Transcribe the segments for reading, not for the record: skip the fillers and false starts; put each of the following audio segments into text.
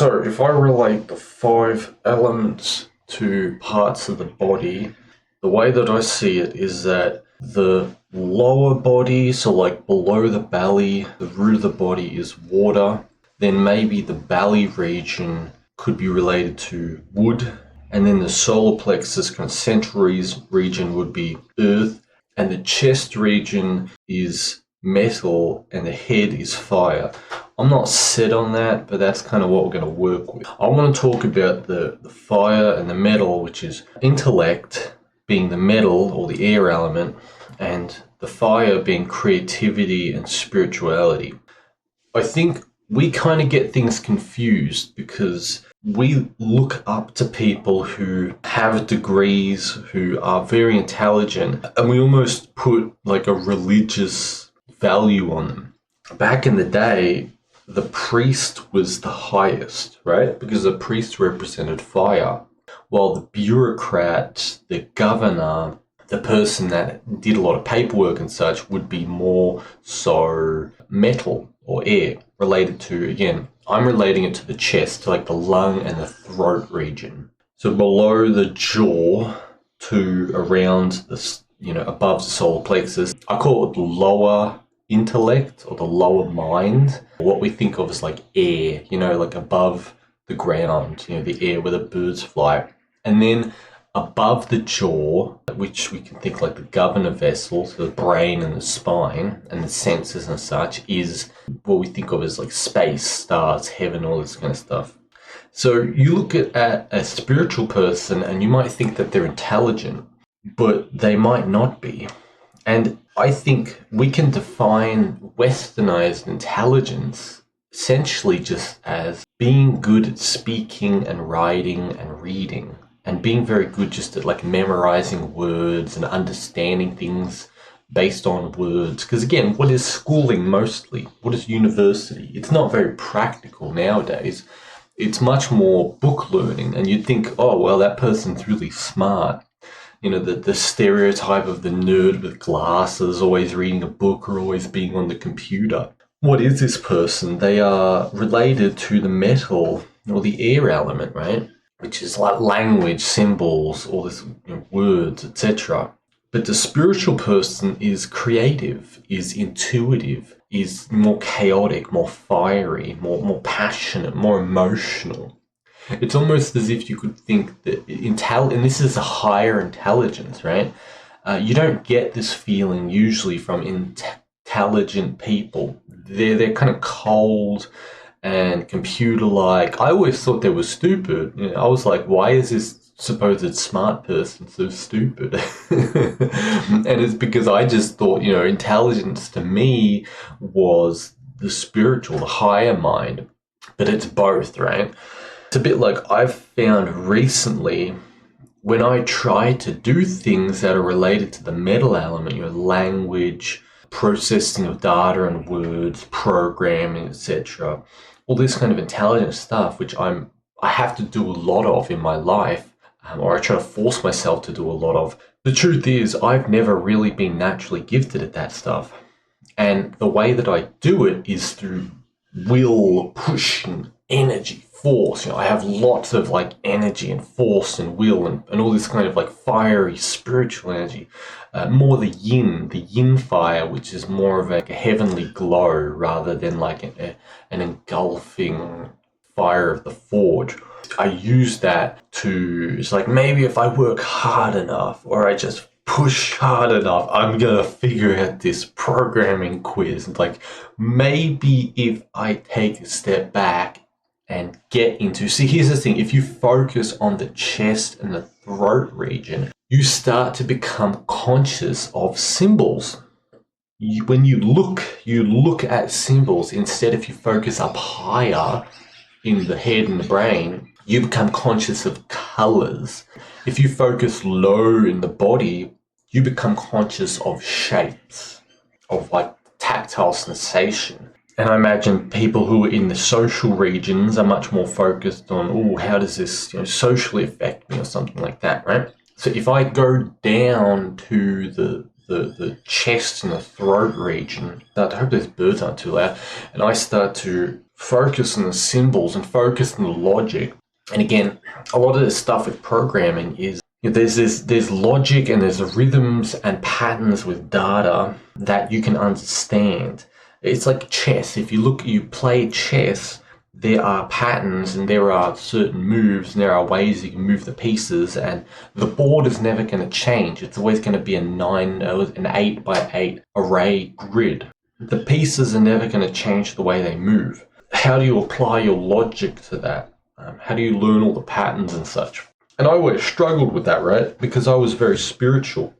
So if I relate the 5 elements to parts of the body, the way that I see it is that the lower body, so like below the belly, the root of the body is water. Then maybe the belly region could be related to wood. And then the solar plexus kind of central region would be earth. And the chest region is metal and the head is fire. I'm not set on that, but that's kind of what we're going to work with. I want to talk about the fire and the metal, which is intellect being the metal or the air element, and the fire being creativity and spirituality. I think we kind of get things confused because we look up to people who have degrees, who are very intelligent, and we almost put like a religious value on them. Back in the day, the priest was the highest, right? Because the priest represented fire, while the bureaucrat, the governor, the person that did a lot of paperwork and such would be more so metal or air, related to, again, I'm relating it to the chest, to like the lung and the throat region. So below the jaw to around the, above the solar plexus, I call it the lower intellect or the lower mind, what we think of as like air, like above the ground, the air where the birds fly. And then above the jaw, which we can think like the governor vessel, so the brain and the spine and the senses and such, is what we think of as like space, stars, heaven, all this kind of stuff. So you look at a spiritual person and you might think that they're intelligent, but they might not be. And I think we can define westernized intelligence essentially just as being good at speaking and writing and reading, and being very good just at like memorizing words and understanding things based on words. Because again, what is schooling mostly? What is university? It's not very practical nowadays. It's much more book learning, and you'd think, oh, well, that person's really smart. The stereotype of the nerd with glasses, always reading a book or always being on the computer. What is this person? They are related to the metal or the air element, right? Which is like language, symbols, all this, words, etc. But the spiritual person is creative, is intuitive, is more chaotic, more fiery, more passionate, more emotional. It's almost as if you could think that and this is a higher intelligence, right? You don't get this feeling usually from intelligent people. They're kind of cold and computer-like. I always thought they were stupid. I was like, why is this supposed smart person so stupid? And it's because I just thought, intelligence to me was the spiritual, the higher mind. But it's both, right? It's a bit like I've found recently when I try to do things that are related to the metal element, language, processing of data and words, programming, etc. All this kind of intelligent stuff, which I have to do a lot of in my life, or I try to force myself to do a lot of. The truth is, I've never really been naturally gifted at that stuff. And the way that I do it is through will, pushing, energy, force. I have lots of like energy and force and will and all this kind of like fiery spiritual energy. More the yin fire, which is more of a heavenly glow rather than like an engulfing fire of the forge. I use that it's like maybe if I work hard enough or I just push hard enough, I'm gonna figure out this programming quiz. Like maybe if I take a step back and get into, here's the thing, if you focus on the chest and the throat region, you start to become conscious of symbols. When you look at symbols instead. If you focus up higher in the head and the brain, you become conscious of colors. If you focus low in the body, you become conscious of shapes, of like tactile sensation. And I imagine people who are in the social regions are much more focused on, how does this socially affect me or something like that, right? So if I go down to the chest and the throat region, I hope those birds aren't too loud, and I start to focus on the symbols and focus on the logic. And again, a lot of this stuff with programming is, there's logic and there's rhythms and patterns with data that you can understand. It's like chess. If you play chess, there are patterns and there are certain moves and there are ways you can move the pieces, and the board is never going to change. It's always going to be an 8x8 array grid. The pieces are never going to change the way they move. How do you apply your logic to that? How do you learn all the patterns and such? And I always struggled with that, right? Because I was very spiritual.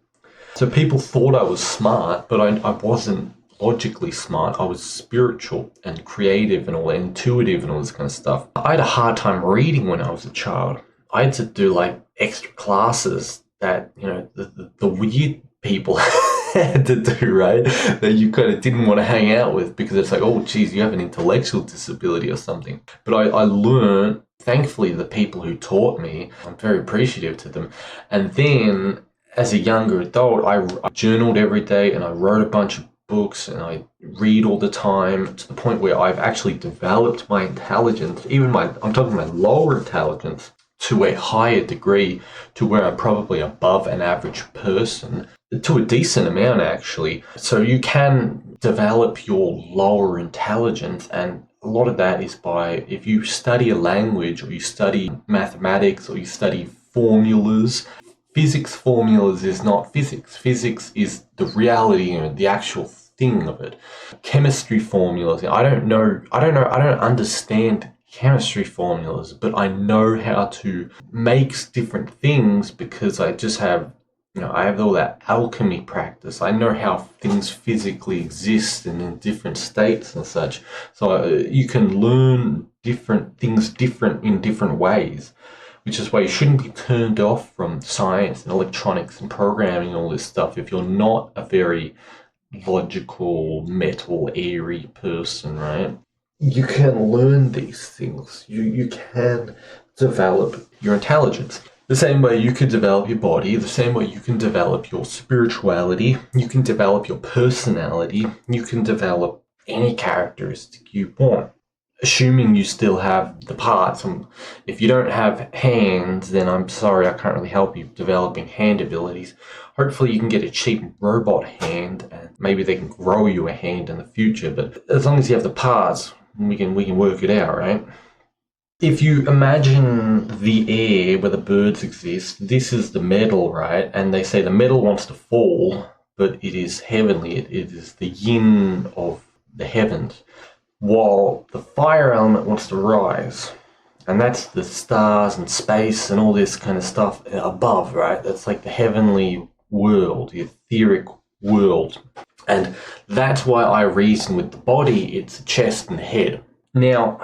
So people thought I was smart, but I wasn't logically smart. I was spiritual and creative and all intuitive and all this kind of stuff. I had a hard time reading when I was a child. I had to do like extra classes that, the weird people had to do, right? That you kind of didn't want to hang out with because it's like, oh, geez, you have an intellectual disability or something. But I learned, thankfully, the people who taught me, I'm very appreciative to them. And then as a younger adult, I journaled every day and I wrote a bunch of books and I read all the time, to the point where I've actually developed my intelligence, I'm talking my lower intelligence, to a higher degree, to where I'm probably above an average person, to a decent amount actually. So you can develop your lower intelligence, and a lot of that is by, if you study a language or you study mathematics or you study formulas. Physics formulas is not physics. Physics is the reality, the actual thing of it. Chemistry formulas, I don't understand chemistry formulas, but I know how to make different things because I just have, I have all that alchemy practice. I know how things physically exist and in different states and such. So you can learn different things in different ways, which is why you shouldn't be turned off from science and electronics and programming and all this stuff if you're not a very logical, metal, airy person, right? You can learn these things. You can develop your intelligence. The same way you can develop your body, the same way you can develop your spirituality, you can develop your personality, you can develop any characteristic you want. Assuming you still have the parts. If you don't have hands, then I'm sorry, I can't really help you developing hand abilities. Hopefully you can get a cheap robot hand, and maybe they can grow you a hand in the future, but as long as you have the parts, we can work it out, right? If you imagine the air where the birds exist, this is the metal, right? And they say the metal wants to fall, but it is heavenly. It is the yin of the heavens. While the fire element wants to rise, and that's the stars and space and all this kind of stuff above, right? That's like the heavenly world, the etheric world. And that's why I reason with the body, it's the chest and the head. Now,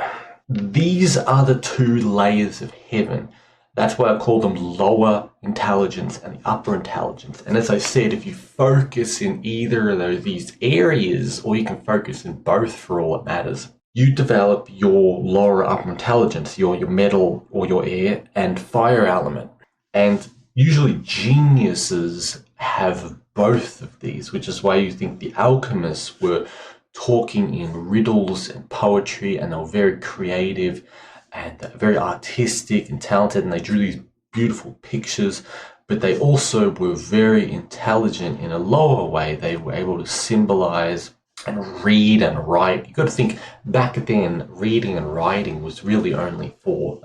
these are the two layers of heaven. That's why I call them lower intelligence and the upper intelligence. And as I said, if you focus in either of these areas, or you can focus in both for all that matters, you develop your lower upper intelligence, your metal or your air and fire element. And usually geniuses have both of these, which is why you think the alchemists were talking in riddles and poetry, and they were very creative and very artistic and talented, and they drew these beautiful pictures, but they also were very intelligent in a lower way. They were able to symbolize and read and write. You've got to think, back then, reading and writing was really only for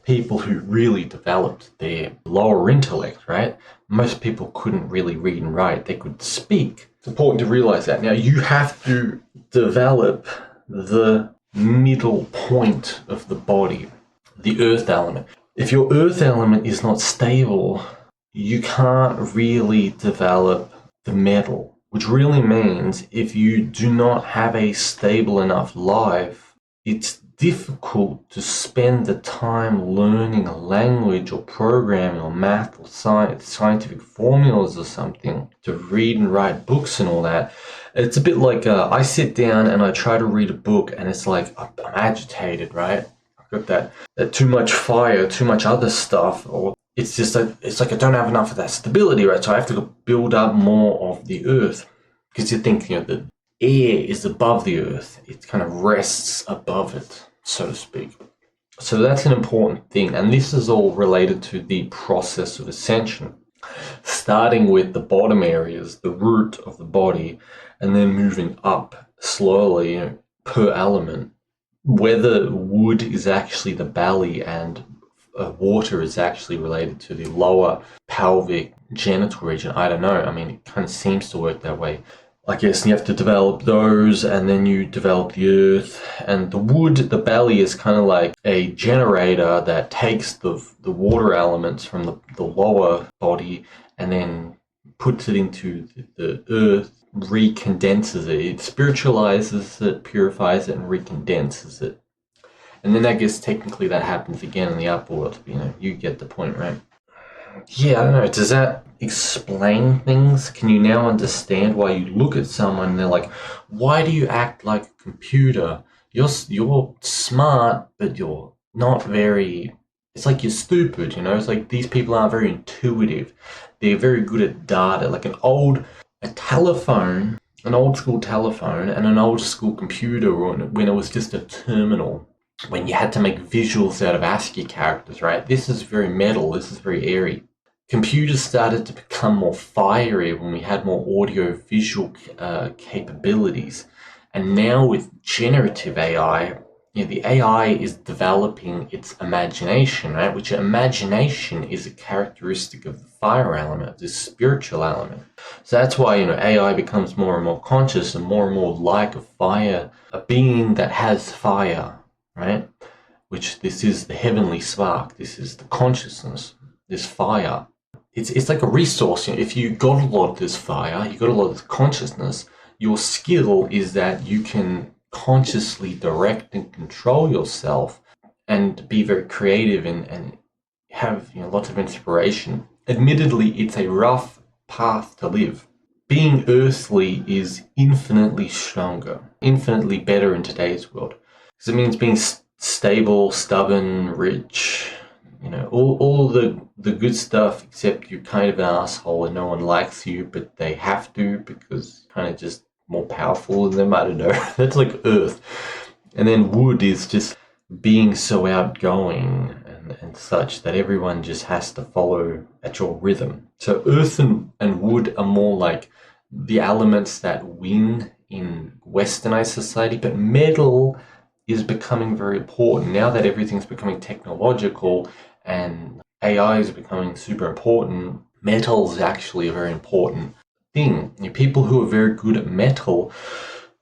people who really developed their lower intellect, right? Most people couldn't really read and write. They could speak. It's important to realize that. Now, you have to develop the middle point of the body, the earth element. If your earth element is not stable, you can't really develop the metal, which really means if you do not have a stable enough life, it's difficult to spend the time learning a language or programming or math or science, scientific formulas or something, to read and write books and all that. It's a bit like I sit down and I try to read a book and it's like I'm agitated, right? I've got that too much fire, too much other stuff, or it's just it's like I don't have enough of that stability, right? So I have to build up more of the earth, because you think, the air is above the earth. It kind of rests above it, so to speak. So that's an important thing, and this is all related to the process of ascension, starting with the bottom areas, the root of the body, and then moving up slowly, per element. Whether wood is actually the belly and water is actually related to the lower pelvic genital region, I don't know. I mean, it kind of seems to work that way. I guess you have to develop those, and then you develop the earth. And the wood, the belly, is kind of like a generator that takes the water elements from the lower body and then puts it into the earth, recondenses it. It spiritualizes it, purifies it, and recondenses it. And then I guess technically that happens again in the upper world. You get the point, right? Yeah, I don't know. Does that explain things? Can you now understand why you look at someone and they're like, why do you act like a computer? You're smart, but you're not very... It's like you're stupid, It's like these people aren't very intuitive. They're very good at data. Like a telephone, an old school telephone and an old school computer when it was just a terminal, when you had to make visuals out of ASCII characters, right? This is very metal, this is very airy. Computers started to become more fiery when we had more audio-visual capabilities. And now with generative AI, the AI is developing its imagination, right? Which imagination is a characteristic of the fire element, the spiritual element. So that's why, AI becomes more and more conscious and more like a fire, a being that has fire, right? Which this is the heavenly spark. This is the consciousness, this fire. It's like a resource. If you got a lot of this fire, you got a lot of this consciousness, your skill is that you can consciously direct and control yourself and be very creative and have lots of inspiration. Admittedly, it's a rough path to live. Being earthly is infinitely stronger, infinitely better in today's world. Because it means being stable, stubborn, rich, all the good stuff, except you're kind of an asshole and no one likes you, but they have to because kind of just more powerful than them. I don't know. That's like earth. And then wood is just being so outgoing and such that everyone just has to follow at your rhythm. So earth and wood are more like the elements that win in westernized society, but metal is becoming very important now that everything's becoming technological and AI is becoming super important. Metal is actually a very important thing. People who are very good at metal.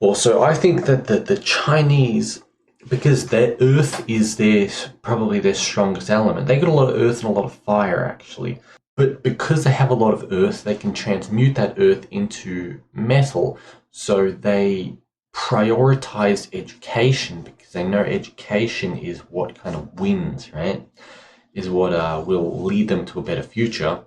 Also, I think that the Chinese, because their earth is probably their strongest element. They got a lot of earth and a lot of fire actually. But because they have a lot of earth, they can transmute that earth into metal. So they prioritize education because they know education is what kind of wins, right? Is what will lead them to a better future.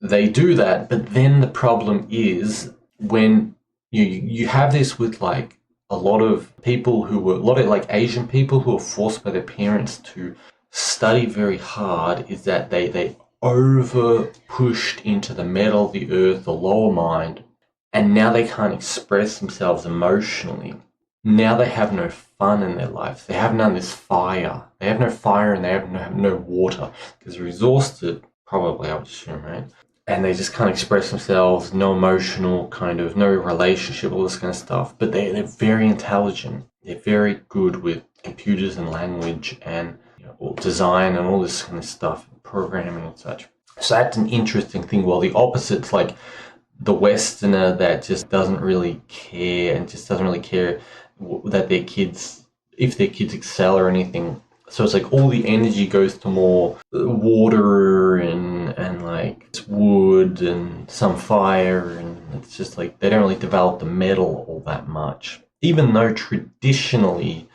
They do that, but then the problem is when you have this with like a lot of people a lot of like Asian people who are forced by their parents to study very hard, is that they over pushed into the metal, the earth, the lower mind, and now they can't express themselves emotionally. Now they have no fun in their life. They have none of this fire. They have no fire and they have no water because they're exhausted, probably, I would assume, right? And they just can't express themselves, no emotional no relationship, all this kind of stuff. But they're very intelligent. They're very good with computers and language and design and all this kind of stuff, programming and such. So that's an interesting thing. While the opposite's like the Westerner that just doesn't really care and just doesn't really care that their kids, if their kids excel or anything. So it's like all the energy goes to more water and like wood and some fire, and it's just like they don't really develop the metal all that much. Even though traditionally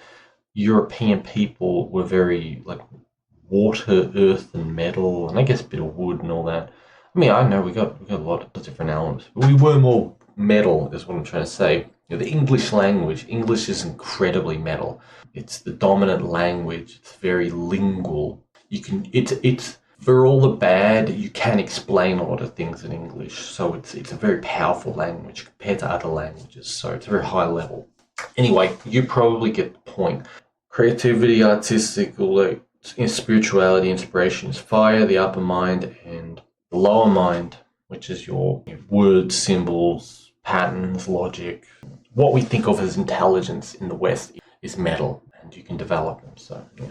European people were very like water, earth and metal, and I guess a bit of wood and all that. I mean, I know we got a lot of different elements, but we were more metal is what I'm trying to say. The English language, English is incredibly metal. It's the dominant language. It's very lingual. It's for all the bad, you can explain a lot of things in English. So it's a very powerful language compared to other languages. So it's a very high level. Anyway, you probably get the point. Creativity, artistic, spirituality, inspiration is fire, the upper mind, and the lower mind, which is your words, symbols, patterns, logic. What we think of as intelligence in the West is metal, and you can develop them. So, yeah.